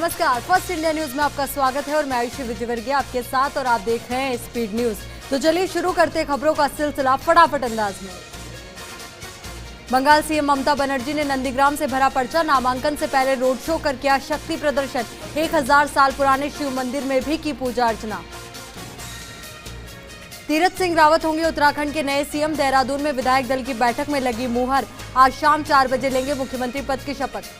नमस्कार, first India news में आपका स्वागत है और मैं आयुषी विजयवर्गीय आपके साथ और आप देख रहे हैं स्पीड न्यूज। तो चलिए शुरू करते हैं खबरों का सिलसिला फटाफट अंदाज में। बंगाल सीएम ममता बनर्जी ने नंदीग्राम से भरा पर्चा, नामांकन से पहले रोड शो कर किया शक्ति प्रदर्शन। 1000 साल पुराने शिव मंदिर में भी की पूजा अर्चना। तीरथ सिंह रावत होंगे उत्तराखंड के नए सीएम। देहरादून में विधायक दल की बैठक में लगी मुहर। आज शाम 4 बजे लेंगे मुख्यमंत्री पद की शपथ।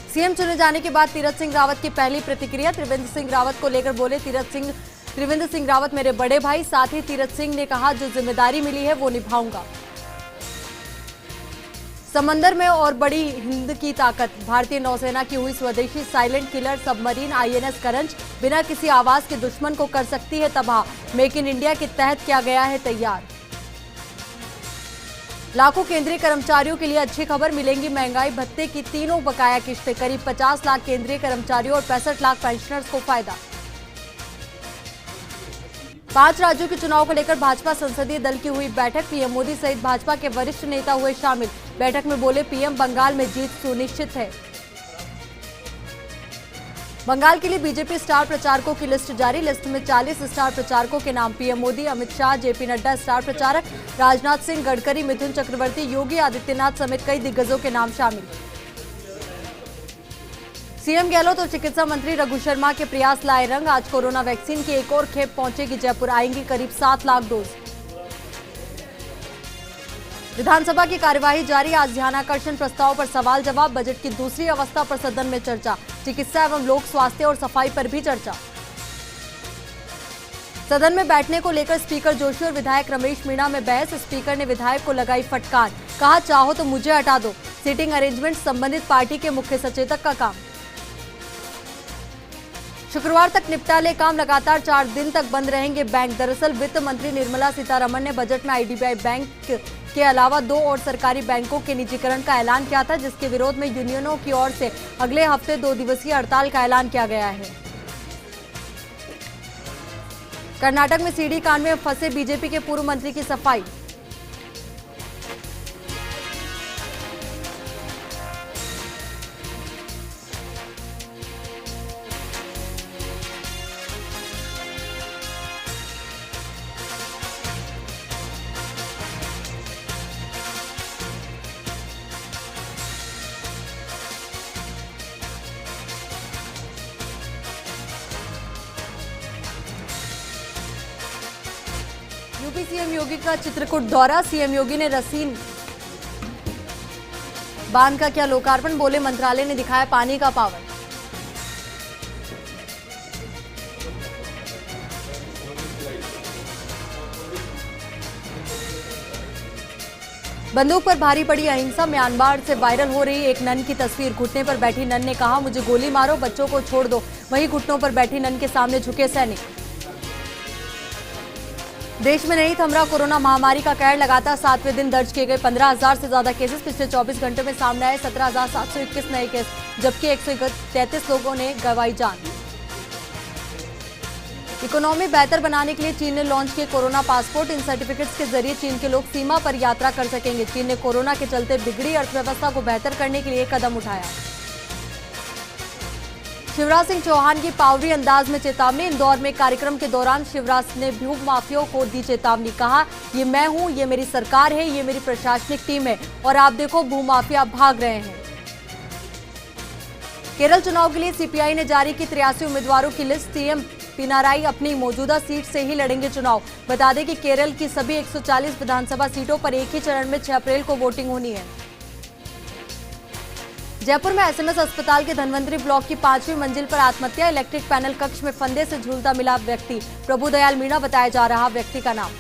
सीएम चुने जाने के बाद तीरथ सिंह रावत की पहली प्रतिक्रिया। त्रिवेंद्र सिंह रावत को लेकर बोले त्रिवेंद्र सिंह रावत मेरे बड़े भाई। साथ ही तीरथ सिंह ने कहा जो जिम्मेदारी मिली है वो निभाऊंगा। समंदर में और बड़ी हिंद की ताकत। भारतीय नौसेना की हुई स्वदेशी साइलेंट किलर सबमरीन आईएनएस करंज बिना किसी आवाज के दुश्मन को कर सकती है तबाह। मेक इन इंडिया के तहत किया गया है तैयार। लाखों केंद्रीय कर्मचारियों के लिए अच्छी खबर, मिलेंगी महंगाई भत्ते की तीनों बकाया किश्तें। करीब 50 लाख केंद्रीय कर्मचारियों और 65 लाख पेंशनर्स को फायदा। 5 राज्यों के चुनाव को लेकर भाजपा संसदीय दल की हुई बैठक। पीएम मोदी सहित भाजपा के वरिष्ठ नेता हुए शामिल। बैठक में बोले पीएम बंगाल में जीत सुनिश्चित है। बंगाल के लिए बीजेपी स्टार प्रचारकों की लिस्ट जारी। लिस्ट में 40 स्टार प्रचारकों के नाम। PM Modi, Amit Shah, JP Nadda star प्रचारक, राजनाथ सिंह, गडकरी, मिथुन चक्रवर्ती, योगी आदित्यनाथ समेत कई दिग्गजों के नाम शामिल। सीएम गहलोत और चिकित्सा मंत्री रघु शर्मा के प्रयास लाए रंग। आज कोरोना वैक्सीन की एक और खेप पहुंचेगी जयपुर। आएंगी करीब 7 लाख डोज। विधानसभा की कार्यवाही जारी। आज ध्यानाकर्षण प्रस्ताव पर सवाल जवाब। बजट की दूसरी अवस्था पर सदन में चर्चा। चिकित्सा एवं लोक स्वास्थ्य और सफाई पर भी चर्चा। सदन में बैठने को लेकर स्पीकर जोशी और विधायक रमेश मीणा में बहस। स्पीकर ने विधायक को लगाई फटकार, कहा चाहो तो मुझे हटा दो। सीटिंग अरेंजमेंट संबंधित पार्टी के मुख्य सचेतक का काम। शुक्रवार तक निपटा ले काम। लगातार 4 दिन तक बंद रहेंगे बैंक। दरअसल वित्त मंत्री निर्मला सीतारमण ने बजट में आईडीबीआई बैंक के अलावा 2 और सरकारी बैंकों के निजीकरण का ऐलान किया था, जिसके विरोध में यूनियनों की ओर से अगले हफ्ते 2 दिवसीय हड़ताल का ऐलान किया गया है। कर्नाटक में सीडी कांड में फंसे बीजेपी के पूर्व मंत्री की सफाई। यूपी सीएम योगी का चित्रकूट दौरा। सीएम योगी ने रसीन बांध का किया लोकार्पण। बोले मंत्रालय ने दिखाया पानी का पावर। बंदूक पर भारी पड़ी अहिंसा। म्यांमार से वायरल हो रही एक नन की तस्वीर। घुटने पर बैठी नन ने कहा मुझे गोली मारो, बच्चों को छोड़ दो। वहीं घुटनों पर बैठी नन के सामने झुके सैनिक। देश में नहीं थम रहा कोरोना महामारी का कहर। लगातार 7वें दिन दर्ज किए गए 15,000 से ज्यादा केसेस। पिछले 24 घंटों में सामने आए 17,721 नए केस, जबकि 133 लोगों ने गंवाई जान। इकोनॉमी बेहतर बनाने के लिए चीन ने लॉन्च किए कोरोना पासपोर्ट। इन सर्टिफिकेट्स के जरिए चीन के लोग सीमा पर यात्रा कर सकेंगे। चीन ने कोरोना के चलते बिगड़ी अर्थव्यवस्था को बेहतर करने के लिए कदम उठाया। शिवराज सिंह चौहान की पावरी अंदाज में चेतावनी। इंदौर में कार्यक्रम के दौरान शिवराज ने भू माफियाओं को दी चेतावनी। कहा ये मैं हूं, ये मेरी सरकार है, ये मेरी प्रशासनिक टीम है और आप देखो भू माफिया भाग रहे हैं। केरल चुनाव के लिए सीपीआई ने जारी की 83 उम्मीदवारों की लिस्ट। सीएम पिनाराई अपनी मौजूदा सीट से ही लड़ेंगे चुनाव। बता दें कि केरल की सभी 140 विधानसभा सीटों पर एक ही चरण में 6 अप्रैल को वोटिंग होनी है। जयपुर में एसएमएस अस्पताल के धनवंतरी ब्लॉक की 5वीं मंजिल पर आत्महत्या। इलेक्ट्रिक पैनल कक्ष में फंदे से झूलता मिला व्यक्ति। प्रभुदयाल मीणा बताया जा रहा व्यक्ति का नाम।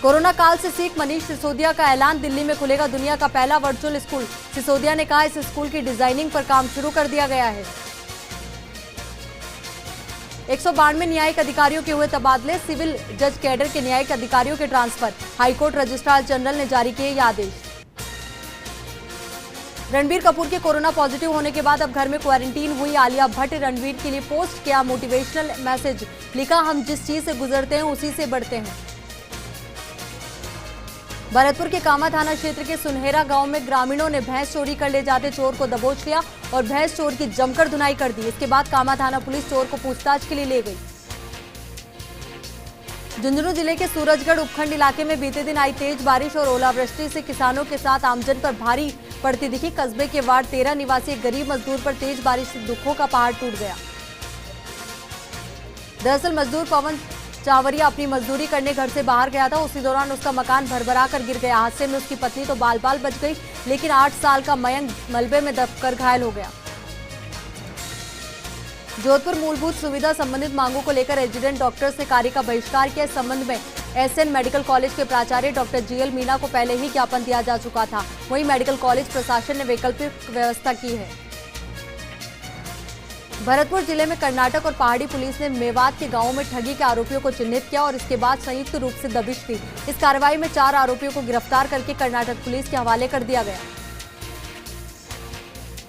कोरोना काल से सीख मनीष सिसोदिया का ऐलान। दिल्ली में खुलेगा दुनिया का पहला वर्चुअल स्कूल। सिसोदिया ने कहा इस स्कूल की डिजाइनिंग पर काम शुरू कर दिया गया है। 192 न्यायिक अधिकारियों के हुए तबादले। सिविल जज कैडर के न्यायिक अधिकारियों के ट्रांसफर। हाईकोर्ट रजिस्ट्रार जनरल ने जारी किए ये आदेश। रणबीर कपूर के कोरोना पॉजिटिव होने के बाद अब घर में क्वारंटीन हुई आलिया भट्ट। रणबीर के लिए पोस्ट किया मोटिवेशनल मैसेज। लिखा हम जिस चीज से गुजरते हैं उसी से बढ़ते हैं। भरतपुर के कामा थाना क्षेत्र के सुनहेरा गांव में ग्रामीणों ने भैंस चोरी कर ले जाते चोर को दबोच लिया और भैंस चोर की जमकर धुनाई कर दी। इसके बाद कामा थाना पुलिस चोर को पूछताछ के लिए ले गई। झुंझुनू जिले के सूरजगढ़ उपखंड इलाके में बीते दिन आई तेज बारिश और ओलावृष्टि से किसानों के साथ आमजन पर भारी पड़ती दिखी। कस्बे के वार्ड 13 निवासी एक गरीब मजदूर पर तेज बारिश से दुखों का पहाड़ टूट गया। दरअसल मजदूर पवन चावरिया अपनी मजदूरी करने घर से बाहर गया था। उसी दौरान उसका मकान भरभरा कर गिर गया। हादसे में उसकी पत्नी तो बाल बाल बच गई, लेकिन 8 साल का मयंक मलबे में दबकर घायल हो गया। जोधपुर मूलभूत सुविधा संबंधित मांगों को लेकर रेजिडेंट डॉक्टर्स ने कार्य का बहिष्कार किया। इस संबंध में एसएन मेडिकल कॉलेज के प्राचार्य डॉक्टर जीएल मीना को पहले ही ज्ञापन दिया जा चुका था। वहीं मेडिकल कॉलेज प्रशासन ने वैकल्पिक व्यवस्था की है। भरतपुर जिले में कर्नाटक और पहाड़ी पुलिस ने मेवात के गांवों में ठगी के आरोपियों को चिन्हित किया और इसके बाद संयुक्त रूप से दबिश दी। इस कार्रवाई में 4 आरोपियों को गिरफ्तार करके कर्नाटक पुलिस के हवाले कर दिया गया।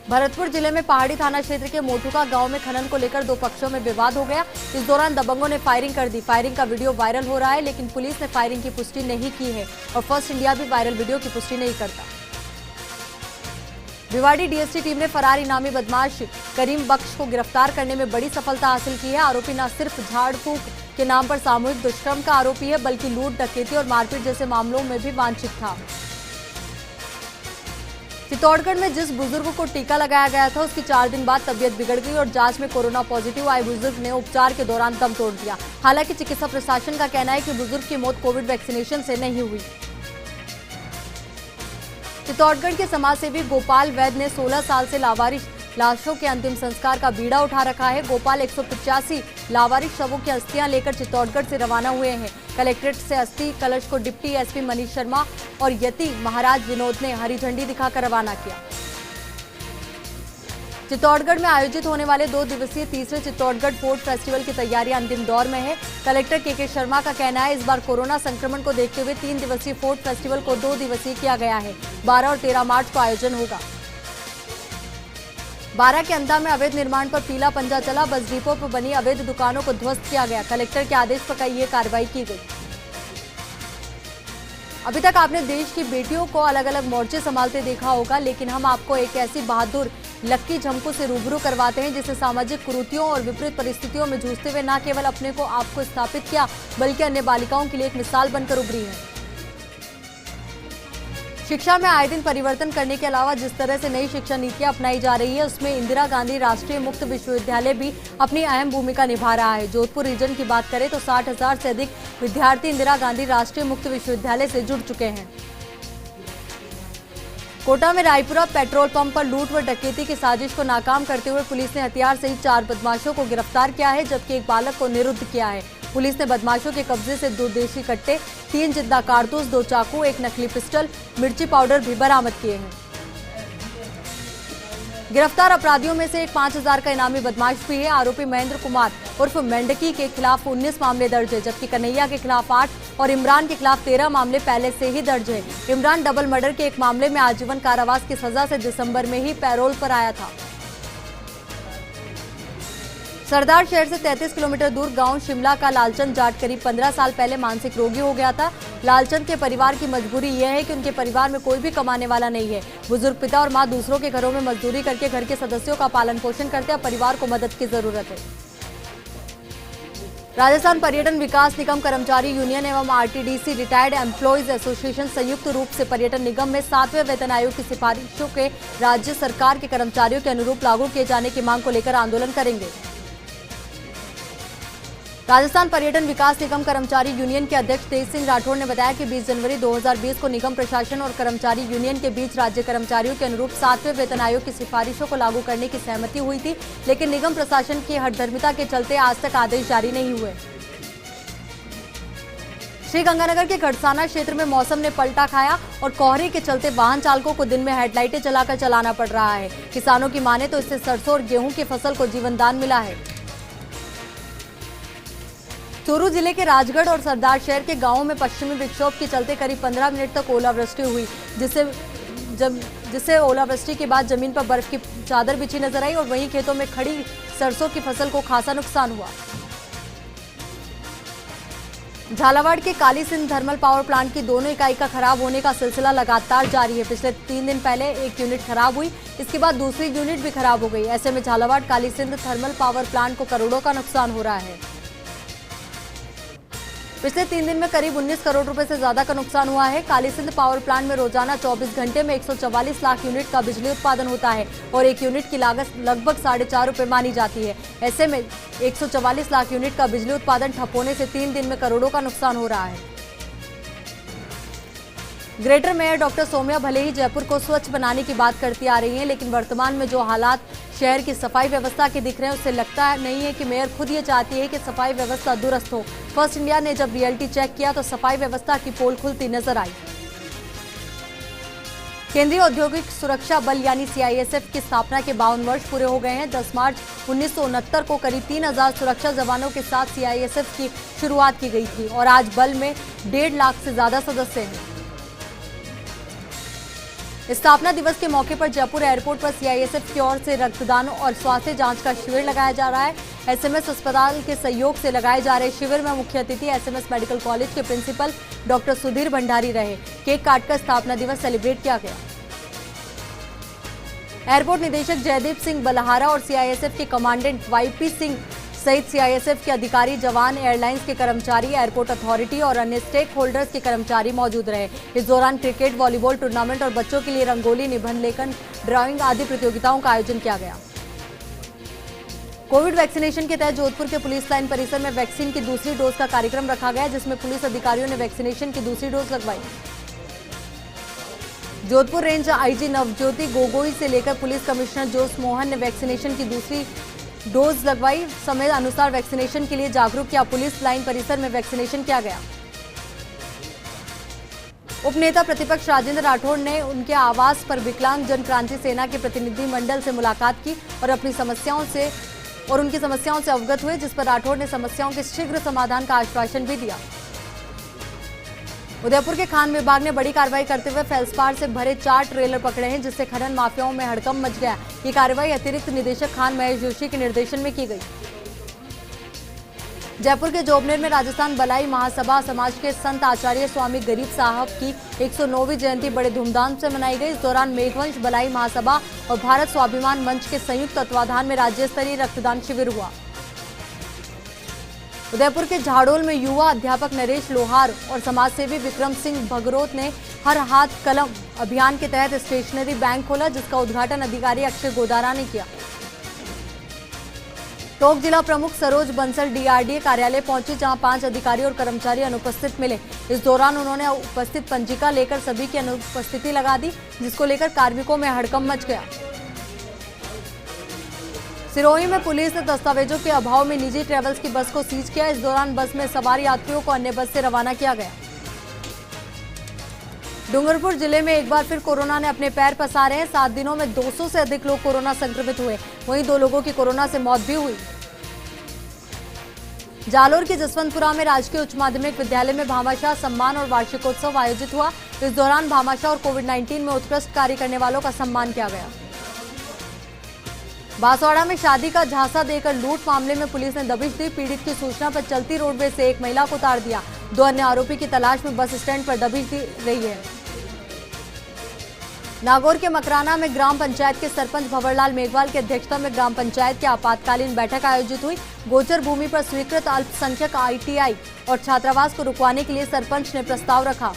भरतपुर जिले में पहाड़ी थाना क्षेत्र के मोटुका गांव में खनन को लेकर 2 पक्षों में विवाद हो गया। इस दौरान दबंगों ने फायरिंग कर दी। फायरिंग का वीडियो वायरल हो रहा है, लेकिन पुलिस ने फायरिंग की पुष्टि नहीं की है और फर्स्ट इंडिया भी वायरल वीडियो की पुष्टि नहीं करता। भिवाड़ी डीएसटी टीम ने फरार इनामी बदमाश करीम बख्श को गिरफ्तार करने में बड़ी सफलता हासिल की है। आरोपी न सिर्फ झाड़ फूक के नाम पर सामूहिक दुष्कर्म का आरोपी है, बल्कि लूट, डकैती और मारपीट जैसे मामलों में भी वांछित था। चित्तौड़गढ़ में जिस बुजुर्ग को टीका लगाया गया था, उसकी 4 दिन बाद तबीयत बिगड़ गई और जांच में कोरोना पॉजिटिव आए बुजुर्ग ने उपचार के दौरान दम तोड़ दिया। हालांकि चिकित्सा प्रशासन का कहना है कि बुजुर्ग की मौत कोविड वैक्सीनेशन से नहीं हुई। चित्तौड़गढ़ के समाजसेवी गोपाल वैद्य ने 16 साल से लावारिश लाशों के अंतिम संस्कार का बीड़ा उठा रखा है। गोपाल 185 लावारिश शवों की अस्थियां लेकर चित्तौड़गढ़ से रवाना हुए हैं। कलेक्ट्रेट से अस्थि कलश को डिप्टी एसपी मनीष शर्मा और यति महाराज विनोद ने हरी झंडी दिखाकर रवाना किया। चित्तौड़गढ़ में आयोजित होने वाले 2 दिवसीय तीसरे चित्तौड़गढ़ फोर्ट फेस्टिवल की तैयारियां अंतिम दौर में है। कलेक्टर के शर्मा का कहना है, इस बार कोरोना संक्रमण को देखते हुए 3 दिवसीय फोर्ट फेस्टिवल को 2 दिवसीय किया गया है। 12 और 13 मार्च को आयोजन होगा। 12 के अंधा में अवैध निर्माण पर पीला पंजा चला। बस डिपो पर बनी अवैध दुकानों को ध्वस्त किया गया। कलेक्टर के आदेश पर ये कार्रवाई की गई। अभी तक आपने देश की बेटियों को अलग अलग मोर्चे संभालते देखा होगा, लेकिन हम आपको एक ऐसी बहादुर लक्की झमकों से रूबरू करवाते हैं जिसने सामाजिक कुरीतियों और विपरीत परिस्थितियों में जूझते हुए न केवल अपने को आपको स्थापित किया, बल्कि अन्य बालिकाओं के लिए एक मिसाल बनकर उभरी है। शिक्षा में आए दिन परिवर्तन करने के अलावा जिस तरह से नई शिक्षा नीतियां अपनाई जा रही है, उसमें इंदिरा गांधी राष्ट्रीय मुक्त विश्वविद्यालय भी अपनी अहम भूमिका निभा रहा है। जोधपुर रीजन की बात करें तो 60,000 से अधिक विद्यार्थी इंदिरा गांधी राष्ट्रीय मुक्त विश्वविद्यालय से जुड़ चुके हैं। कोटा में रायपुरा पेट्रोल पंप पर लूट व डकैती की साजिश को नाकाम करते हुए पुलिस ने हथियार सहित 4 बदमाशों को गिरफ्तार किया है, जबकि एक बालक को निरुद्ध किया है। पुलिस ने बदमाशों के कब्जे से 2 देशी कट्टे, 3 जिंदा कारतूस, 2 चाकू, 1 नकली पिस्टल, मिर्ची पाउडर भी बरामद किए हैं। गिरफ्तार अपराधियों में से एक 5,000 का इनामी बदमाश भी है। आरोपी महेंद्र कुमार उर्फ मेंढकी के खिलाफ 19 मामले दर्ज है, जबकि कन्हैया के खिलाफ 8 और इमरान के खिलाफ 13 मामले पहले से ही दर्ज है। इमरान डबल मर्डर के एक मामले में आजीवन कारावास की सजा से दिसंबर में ही पैरोल पर आया था। सरदार शहर से 33 किलोमीटर दूर गांव शिमला का लालचंद जाट करीब 15 साल पहले मानसिक रोगी हो गया था। लालचंद के परिवार की मजबूरी यह है कि उनके परिवार में कोई भी कमाने वाला नहीं है। बुजुर्ग पिता और मां दूसरों के घरों में मजदूरी करके घर के सदस्यों का पालन पोषण करते हैं। परिवार को मदद की जरूरत है। राजस्थान पर्यटन विकास निगम कर्मचारी यूनियन एवं आरटीडीसी रिटायर्ड एम्प्लॉयज एसोसिएशन संयुक्त रूप से पर्यटन निगम में 7वें वेतन आयोग की सिफारिशों के राज्य सरकार के कर्मचारियों के अनुरूप लागू किए जाने की मांग को लेकर आंदोलन करेंगे। राजस्थान पर्यटन विकास निगम कर्मचारी यूनियन के अध्यक्ष तेज सिंह राठौड़ ने बताया कि 20 जनवरी 2020 को निगम प्रशासन और कर्मचारी यूनियन के बीच राज्य कर्मचारियों के अनुरूप 7वें वेतन आयोग की सिफारिशों को लागू करने की सहमति हुई थी, लेकिन निगम प्रशासन की हठधर्मिता के चलते आज तक आदेश जारी नहीं हुए। श्रीगंगानगर के घड़साना क्षेत्र में मौसम ने पलटा खाया और कोहरे के चलते वाहन चालकों को दिन में हेडलाइटें चलाकर चलाना पड़ रहा है। किसानों की माने तो इससे सरसों और गेहूं की फसल को जीवनदान मिला है। चूरू जिले के राजगढ़ और सरदार शहर के गांवों में पश्चिमी विक्षोभ के चलते करीब 15 मिनट तक ओलावृष्टि हुई, जिससे ओलावृष्टि के बाद जमीन पर बर्फ की चादर बिछी नजर आई और वहीं खेतों में खड़ी सरसों की फसल को खासा नुकसान हुआ। झालावाड़ के Kali Sindh thermal power plant की दोनों इकाई का खराब होने का सिलसिला लगातार जारी है। पिछले 3 दिन पहले एक यूनिट खराब हुई, इसके बाद दूसरी यूनिट भी खराब हो गई। ऐसे में Jhalawar Kali Sindh thermal power plant को करोड़ों का नुकसान हो रहा है। पिछले 3 दिन में करीब 19 करोड़ रुपए से ज्यादा का नुकसान हुआ है। काली सिंध पावर प्लांट में रोजाना 24 घंटे में 144 लाख यूनिट का बिजली उत्पादन होता है और एक यूनिट की लागत लगभग 4.5 रुपए मानी जाती है। ऐसे में 144 लाख यूनिट का बिजली उत्पादन ठप होने से 3 दिन में करोड़ों का नुकसान हो रहा है। ग्रेटर मेयर डॉक्टर सौम्या भले ही जयपुर को स्वच्छ बनाने की बात करती आ रही हैं, लेकिन वर्तमान में जो हालात शहर की सफाई व्यवस्था के दिख रहे हैं उससे लगता नहीं है कि मेयर खुद ये चाहती है कि सफाई व्यवस्था दुरुस्त हो। फर्स्ट इंडिया ने जब रियलिटी चेक किया तो सफाई व्यवस्था की पोल खुलती नजर आई। केंद्रीय औद्योगिक सुरक्षा बल यानी सीआईएसएफ की स्थापना के 52 वर्ष पूरे हो गए हैं। 10 मार्च 1969 को करीब 3000 सुरक्षा जवानों के साथ सीआईएसएफ की शुरुआत की गई थी और आज बल में 1.5 लाख से ज्यादा सदस्य हैं। स्थापना दिवस के मौके पर जयपुर एयरपोर्ट पर सीआईएसएफ की ओर से रक्तदान और स्वास्थ्य जांच का शिविर लगाया जा रहा है। एसएमएस अस्पताल के सहयोग से लगाए जा रहे शिविर में मुख्य अतिथि एसएमएस मेडिकल कॉलेज के प्रिंसिपल डॉक्टर सुधीर भंडारी रहे। केक काटकर स्थापना दिवस सेलिब्रेट किया गया। एयरपोर्ट निदेशक जयदीप सिंह बलहारा और सीआईएसएफ के कमांडेंट वाईपी सिंह सहित सीआईएसएफ के अधिकारी, जवान, एयरलाइंस के कर्मचारी, एयरपोर्ट अथॉरिटी और अन्य स्टेक होल्डर्स के कर्मचारी मौजूद रहे। इस दौरान क्रिकेट, वॉलीबॉल टूर्नामेंट और बच्चों के लिए रंगोली, निबंध लेखन, ड्राइंग आदि प्रतियोगिताओं का आयोजन किया गया। कोविड वैक्सीनेशन के तहत जोधपुर के पुलिस लाइन परिसर में वैक्सीन की दूसरी डोज का कार्यक्रम रखा गया, जिसमें पुलिस अधिकारियों ने वैक्सीनेशन की दूसरी डोज लगवाई। जोधपुर रेंज आईजी नवज्योति गोगोई से लेकर पुलिस कमिश्नर जोस मोहन ने वैक्सीनेशन की दूसरी डोज लगवाई। समय अनुसार वैक्सीनेशन के लिए जागरूक किया। पुलिस लाइन परिसर में वैक्सीनेशन किया गया। उपनेता प्रतिपक्ष राजेंद्र राठौड़ ने उनके आवास पर विकलांग जन क्रांति सेना के प्रतिनिधि मंडल से मुलाकात की और उनकी समस्याओं से अवगत हुए, जिस पर राठौड़ ने समस्याओं के शीघ्र समाधान का आश्वासन भी दिया। उदयपुर के खान विभाग ने बड़ी कार्रवाई करते हुए फेल्सपार से भरे 4 ट्रेलर पकड़े हैं, जिससे खनन माफियाओं में हड़कंप मच गया। ये कार्रवाई अतिरिक्त निदेशक खान महेश जोशी के निर्देशन में की गई। जयपुर के जोबनेर में राजस्थान बलाई महासभा समाज के संत आचार्य स्वामी गरीब साहब की 109वीं जयंती बड़े धूमधाम से मनाई गई। इस दौरान मेघवंश बलाई महासभा और भारत स्वाभिमान मंच के संयुक्त तत्वाधान में राज्य स्तरीय रक्तदान शिविर हुआ। उदयपुर के झाड़ोल में युवा अध्यापक नरेश लोहार और समाजसेवी विक्रम सिंह भगरोत ने हर हाथ कलम अभियान के तहत स्टेशनरी बैंक खोला, जिसका उद्घाटन अधिकारी अक्षय गोदारा ने किया। टोंक जिला प्रमुख सरोज बंसल डीआरडीए कार्यालय पहुंची, जहां 5 अधिकारी और कर्मचारी अनुपस्थित मिले। इस दौरान उन्होंने उपस्थित पंजिका लेकर सभी की अनुपस्थिति लगा दी, जिसको लेकर कार्मिकों में हड़कंप मच गया। सिरोही में पुलिस ने दस्तावेजों के अभाव में निजी ट्रेवल्स की बस को सीज किया। इस दौरान बस में सवार यात्रियों को अन्य बस से रवाना किया गया। डूंगरपुर जिले में एक बार फिर कोरोना ने अपने पैर पसारे हैं। 7 दिनों में 200 से अधिक लोग कोरोना संक्रमित हुए, वहीं 2 लोगों की कोरोना से मौत भी हुई। जालोर के जसवंतपुरा में राजकीय उच्च माध्यमिक विद्यालय में भामाशाह सम्मान और वार्षिकोत्सव आयोजित हुआ। इस दौरान भामाशाह और कोविड-19 में उत्कृष्ट कार्य करने वालों का सम्मान किया गया। बांसवाड़ा में शादी का झांसा देकर लूट मामले में पुलिस ने दबिश दी। पीड़ित की सूचना पर चलती रोडवे से एक महिला को उतार दिया। 2 अन्य आरोपी की तलाश में बस स्टैंड पर दबिश दी रही है। नागौर के मकराना में ग्राम पंचायत के सरपंच भंवरलाल मेघवाल की अध्यक्षता में ग्राम पंचायत की आपातकालीन बैठक आयोजित हुई। गोचर भूमि पर स्वीकृत अल्पसंख्यक आईटीआई और छात्रावास को रुकवाने के लिए सरपंच ने प्रस्ताव रखा।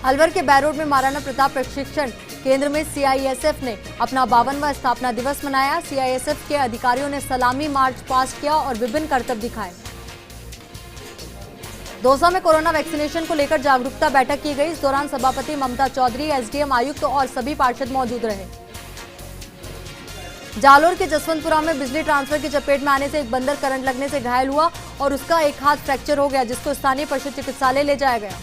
अलवर के बैरोड में महाराणा प्रताप प्रशिक्षण केंद्र में सीआईएसएफ ने अपना 52वां स्थापना दिवस मनाया। सीआईएसएफ के अधिकारियों ने सलामी मार्च पास्ट किया और विभिन्न करतब दिखाए। दौसा में कोरोना वैक्सीनेशन को लेकर जागरूकता बैठक की गई। इस दौरान सभापति ममता चौधरी, एसडीएम, आयुक्त और सभी पार्षद मौजूद रहे। जालोर के जसवंतपुरा में बिजली ट्रांसफर की चपेट में आने से एक बंदर करंट लगने से घायल हुआ और उसका एक हाथ फ्रैक्चर हो गया, जिसको स्थानीय पशु चिकित्सालय ले जाया गया।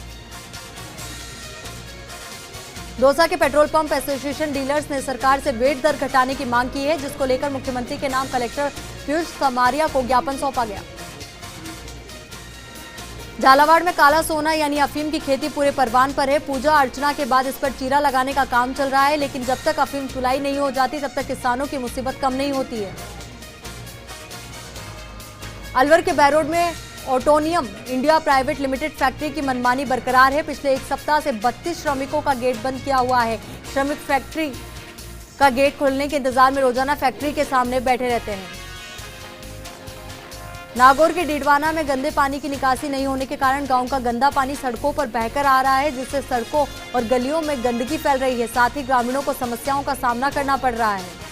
दौसा के पेट्रोल पंप एसोसिएशन डीलर्स ने सरकार से वेट दर घटाने की मांग की है, जिसको लेकर मुख्यमंत्री के नाम कलेक्टर पीयूष समारिया को ज्ञापन सौंपा गया। झालावाड़ में काला सोना यानी अफीम की खेती पूरे परवान पर है। पूजा अर्चना के बाद इस पर चीरा लगाने का काम चल रहा है, लेकिन जब तक अफीम तुलाई नहीं हो जाती तब तक किसानों की मुसीबत कम नहीं होती है। अलवर के बैरोड में ऑटोनियम इंडिया प्राइवेट लिमिटेड फैक्ट्री की मनमानी बरकरार है। पिछले एक सप्ताह से 32 श्रमिकों का गेट बंद किया हुआ है। श्रमिक फैक्ट्री का गेट खोलने के इंतजार में रोजाना फैक्ट्री के सामने बैठे रहते हैं। नागौर के डीडवाना में गंदे पानी की निकासी नहीं होने के कारण गांव का गंदा पानी सड़कों पर बहकर आ रहा है, जिससे सड़कों और गलियों में गंदगी फैल रही है। साथ ही ग्रामीणों को समस्याओं का सामना करना पड़ रहा है।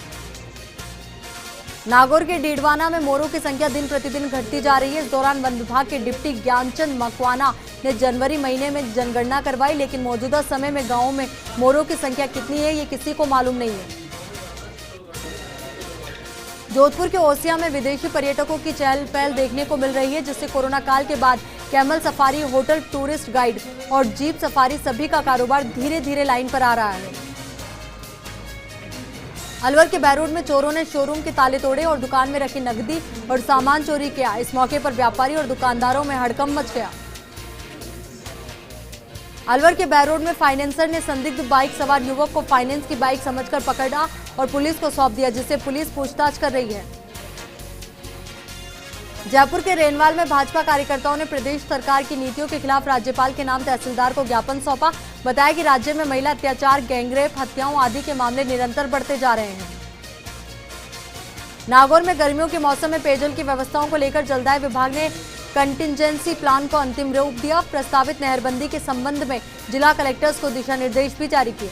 नागौर के डीडवाना में मोरों की संख्या दिन प्रतिदिन घटती जा रही है। इस दौरान वन विभाग के डिप्टी ज्ञानचंद मकवाना ने जनवरी महीने में जनगणना करवाई, लेकिन मौजूदा समय में गांवों में मोरों की संख्या कितनी है ये किसी को मालूम नहीं है। जोधपुर के ओसिया में विदेशी पर्यटकों की चहल पहल देखने को मिल रही है, जिससे कोरोना काल के बाद camel safari, hotel, tourist guide और जीप सफारी सभी का कारोबार धीरे धीरे लाइन पर आ रहा है। अलवर के बैरोड में चोरों ने शोरूम के ताले तोड़े और दुकान में रखी नकदी और सामान चोरी किया। इस मौके पर व्यापारी और दुकानदारों में हड़कंप मच गया। अलवर के बैरोड में फाइनेंसर ने संदिग्ध बाइक सवार युवक को फाइनेंस की बाइक समझकर पकड़ा और पुलिस को सौंप दिया, जिससे पुलिस पूछताछ कर रही है। जयपुर के रेनवाल में भाजपा कार्यकर्ताओं ने प्रदेश सरकार की नीतियों के खिलाफ राज्यपाल के नाम तहसीलदार को ज्ञापन सौंपा। बताया कि राज्य में महिला अत्याचार, गैंगरेप, हत्याओं आदि के मामले निरंतर बढ़ते जा रहे हैं। नागौर में गर्मियों के मौसम में पेयजल की व्यवस्थाओं को लेकर जलदाय विभाग ने कंटिजेंसी प्लान को अंतिम रूप दिया। प्रस्तावित नहरबंदी के संबंध में जिला कलेक्टर्स को दिशा निर्देश भी जारी किए।